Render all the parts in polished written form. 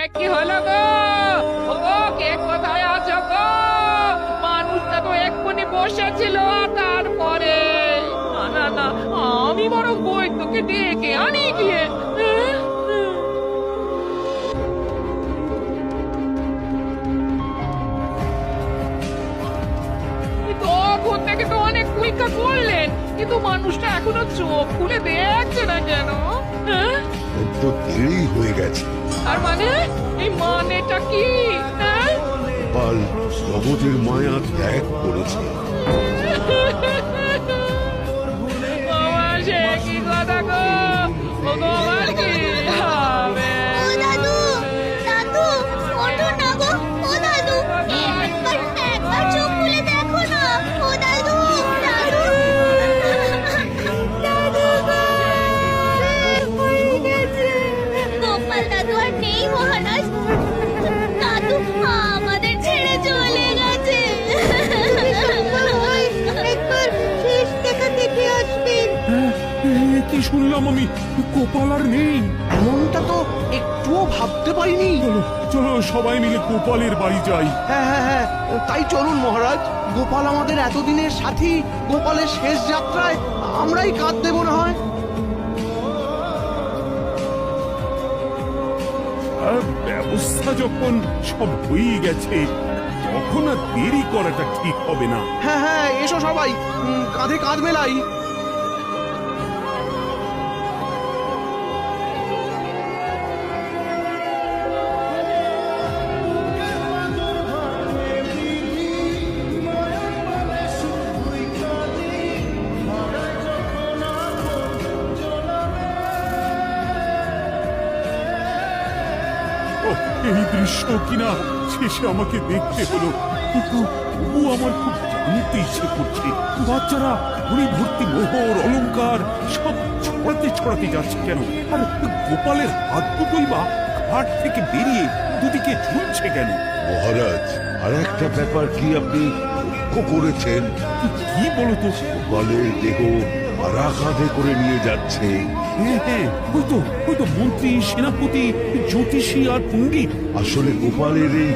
কি হলো গো? ও গো, কে কোথায় আছো গো? মানুষটা তো এক্ষুনি বসেছিল, তারপরে না না না, আমি বরং বৈদ্যকে ডেকে আনি গিয়ে। তখন থেকে তো অনেক পরীক্ষা করলেন, কিন্তু মানুষটা এখনো চোখ খুলে দেখছে না কেন? হ্যাঁ, তো দেরি হয়ে গেছে। আর মানে এই মানেটা কি? হ্যাঁ? কাল জগতের মায়া ত্যাগ করেছে। আমার সে কি কথা গো? ও গো, আমার কি হবে? ও দাদু, দাদু, ওঠো না গো। ও দাদু, একবার চোখ খুলে দেখো না। ও দাদু, দাদু, দাদু গো, হয়ে গেছে। গোপাল দাদু আর নেই মহারাজ। দাদু আমাদের ছেড়ে চলে গেছে। একবার শেষ দেখা দেখে আসবেন। কি শুনলাম আমি? গোপাল আর নেই। এমনটা তো একটুও ভাবতে পারিনি। চলো চলো, সবাই মিলে গোপালের বাড়ি যাই। হ্যাঁ হ্যাঁ হ্যাঁ, তাই চলুন মহারাজ। গোপাল আমাদের এতদিনের সাথী, গোপালের শেষ যাত্রায় আমরাই কাঁধ দেব না হয়। ব্যবস্থা যখন সব হয়ে গেছে, তখন আর দেরি করাটা ঠিক হবে না। হ্যাঁ হ্যাঁ, এসো সবাই, কাঁধে কাঁধ মেলাই। এই দৃশ্য কিনা শেষে আমাকে দেখতে হলো, কিন্তু তবু আমার খুব জানতে ইচ্ছে করছে, বাচ্চারা ঘুড়ি ভর্তি মোহর অলংকার সব ছড়াতে ছড়াতে যাচ্ছে কেন? আর গোপালের হাত দুটোই বা ঘাট থেকে বেরিয়ে দুদিকে ঝুলছে কেন? মহারাজ, আর একটা ব্যাপার কি আপনি লক্ষ্য করেছেন? কি বলতো? গোপালের দেহ পাড়া কাঁধে করে নিয়ে যাচ্ছে। হ্যাঁ হ্যাঁ, ওই তো মন্ত্রী, সেনাপতি, জ্যোতিষী আর পণ্ডিত। আসলে গোপালের এই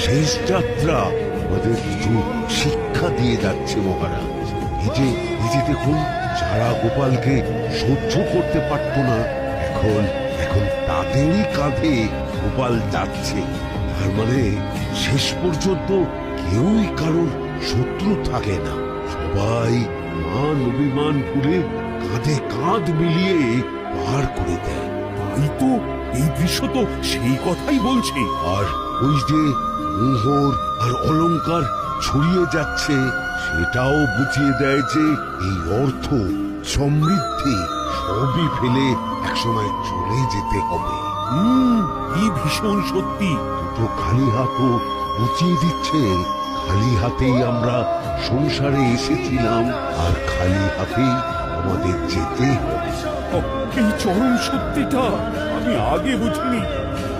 শেষ যাত্রা আমাদের কিছু শিক্ষা দিয়ে যাচ্ছে মহারাজ। এই যে দেখুন, যারা গোপালকে সহ্য করতে পারত না, এখন এখন তাদেরই কাঁধে গোপাল যাচ্ছে। তার মানে শেষ পর্যন্ত কেউই কারোর শত্রু থাকে না, সবাই মান অভিমান ভুলে কাঁধে কাঁধ মিলিয়ে পার করে দেয়। তাই তো, এই দৃশ্য তো সেই কথাই বলছে। আর ওই যে মোহর আর অলংকার ছড়িয়ে যাচ্ছে, সেটাও বুঝিয়ে দেয় যে এই অর্থ, সমৃদ্ধি সবই ফেলে একসময় চলে যেতে হবে। কি ভীষণ সত্যি। দুটো খালি হাতও বুঝিয়ে দিচ্ছে, খালি হাতেই আমরা সংসারে এসেছিলাম, আর খালি হাতেই আমাদের যেতে হবে। এই চরম সত্যিটা আমি আগে বুঝিনি।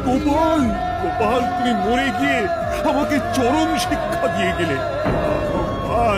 গোপাল, গোপাল, তুমি মরে গিয়ে আমাকে চরম শিক্ষা দিয়ে গেলে।